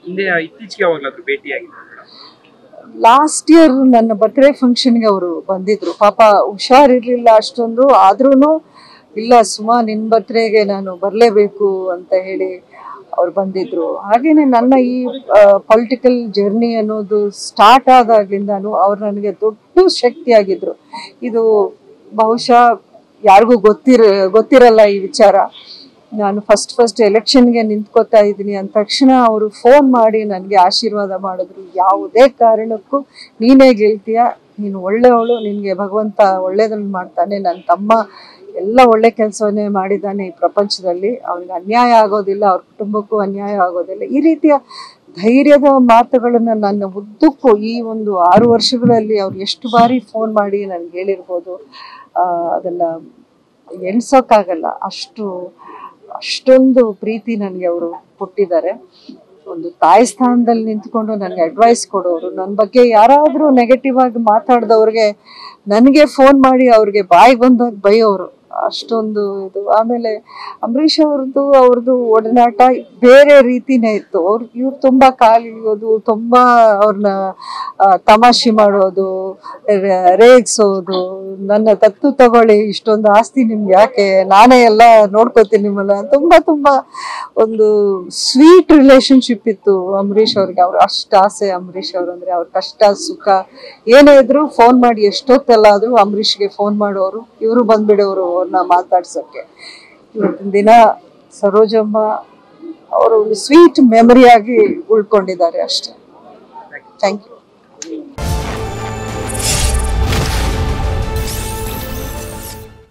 ಹಿಂದೆ ಇತ್ತೀಚೆಗೆ ಯಾವಾಗಲಾದ್ರೂ ಭೇಟಿಯಾಗಿದ್ದಾರೆ madam? Last year ನನ್ನ ಬರ್ತ್ಡೇ ಫಂಕ್ಷನ್ಗೆ ಅವರು ಬಂದಿದ್ರು. ಪಾಪ ಹುಷಾರಿರ್ಲಿಲ್ಲ ಅಷ್ಟೊಂದು, ಆದ್ರೂ ಇಲ್ಲ ಸುಮಾ ನಿನ್ನ ಬರ್ತ್ಡೇಗೆ ನಾನು ಬರಲೇಬೇಕು ಅಂತ ಹೇಳಿ ಅವ್ರು ಬಂದಿದ್ರು. ಹಾಗೇನೆ ನನ್ನ ಈ ಪೊಲಿಟಿಕಲ್ ಜರ್ನಿ ಅನ್ನೋದು ಸ್ಟಾರ್ಟ್ ಆದಾಗ್ಲಿಂದಾನು ಅವ್ರು ನನಗೆ ದೊಡ್ಡ ಶಕ್ತಿಯಾಗಿದ್ರು. ಇದು ಬಹುಶಃ ಯಾರಿಗೂ ಗೊತ್ತಿರಲ್ಲ ಈ ವಿಚಾರ. ನಾನು ಫಸ್ಟ್ ಎಲೆಕ್ಷನ್ಗೆ ನಿಂತ್ಕೋತಾ ಇದ್ದೀನಿ ಅಂದ ತಕ್ಷಣ ಅವರು ಫೋನ್ ಮಾಡಿ ನನಗೆ ಆಶೀರ್ವಾದ ಮಾಡಿದ್ರು. ಯಾವುದೇ ಕಾರಣಕ್ಕೂ ನೀನೇ ಗೆಲ್ತೀಯ, ನೀನು ಒಳ್ಳೆಯವಳು, ನಿನಗೆ ಭಗವಂತ ಒಳ್ಳೇದನ್ನು ಮಾಡ್ತಾನೆ, ನನ್ನ ತಮ್ಮ ಎಲ್ಲ ಒಳ್ಳೆ ಕೆಲಸವನ್ನೇ ಮಾಡಿದ್ದಾನೆ ಈ ಪ್ರಪಂಚದಲ್ಲಿ, ಅವನಿಗೆ ಅನ್ಯಾಯ ಆಗೋದಿಲ್ಲ, ಅವ್ರ ಕುಟುಂಬಕ್ಕೂ ಅನ್ಯಾಯ ಆಗೋದಿಲ್ಲ. ಈ ರೀತಿಯ ಧೈರ್ಯದ ಮಾತುಗಳನ್ನು ನನ್ನ ಉದ್ದಕ್ಕೂ ಈ ಒಂದು 6 ವರ್ಷಗಳಲ್ಲಿ ಅವ್ರು ಎಷ್ಟು ಬಾರಿ ಫೋನ್ ಮಾಡಿ ನನಗೆ ಹೇಳಿರ್ಬೋದು, ಅದನ್ನು ಎಣ್ಸೋಕ್ಕಾಗಲ್ಲ. ಅಷ್ಟೊಂದು ಪ್ರೀತಿ ನನಗೆ ಅವರು ಕೊಟ್ಟಿದ್ದಾರೆ. ಒಂದು ತಾಯಿ ಸ್ಥಾನದಲ್ಲಿ ನಿಂತ್ಕೊಂಡು ನನಗೆ ಅಡ್ವೈಸ್ ಕೊಡೋರು, ನನ್ನ ಬಗ್ಗೆ ಯಾರಾದರೂ ನೆಗೆಟಿವ್ ಆಗಿ ಮಾತಾಡಿದವ್ರಿಗೆ ನನಗೆ ಫೋನ್ ಮಾಡಿ ಅವ್ರಿಗೆ ಬಾಯಿಗೆ ಬಂದಾಗ ಬೈಯೋರು, ಅಷ್ಟೊಂದು ಇದು. ಆಮೇಲೆ ಅಂಬರೀಷ್ ಅವ್ರದ್ದು ಒಡನಾಟ ಬೇರೆ ರೀತಿನೇ ಇತ್ತು. ಇವ್ರು ತುಂಬ ಕಾಲಿಳಿಯೋದು, ತುಂಬ ಅವ್ರನ್ನ ತಮಾಷೆ ಮಾಡೋದು, ರೇಗಿಸೋದು, ನನ್ನ ದತ್ತು ತಗೊಳ್ಳಿ, ಇಷ್ಟೊಂದು ಆಸ್ತಿ ನಿಮ್ಗೆ ಯಾಕೆ, ನಾನೇ ಎಲ್ಲ ನೋಡ್ಕೋತೀನಿ ನಿಮ್ಮನ್ನ, ತುಂಬ ಒಂದು ಸ್ವೀಟ್ ರಿಲೇಶನ್ಶಿಪ್ ಇತ್ತು ಅಂಬರೀಷ್ ಅವ್ರಿಗೆ. ಅವ್ರು ಅಷ್ಟು ಆಸೆ ಅಂಬರೀಷ್ ಅವ್ರು ಅಂದರೆ, ಅವ್ರ ಕಷ್ಟ ಸುಖ ಏನೇ ಇದ್ರು ಫೋನ್ ಮಾಡಿ ಎಷ್ಟೊತ್ತೆಲ್ಲ ಆದರೂ ಅಂಬರೀಷ್ಗೆ ಫೋನ್ ಮಾಡೋರು, ಇವರು ಬಂದ್ಬಿಡೋರು ಅವ್ರನ್ನ ಮಾತಾಡ್ಸೋಕ್ಕೆ. ಇವತ್ತಿನ ದಿನ ಸರೋಜಮ್ಮ ಅವರು ಒಂದು ಸ್ವೀಟ್ ಮೆಮರಿಯಾಗಿ ಉಳ್ಕೊಂಡಿದ್ದಾರೆ ಅಷ್ಟೇ. Thank you.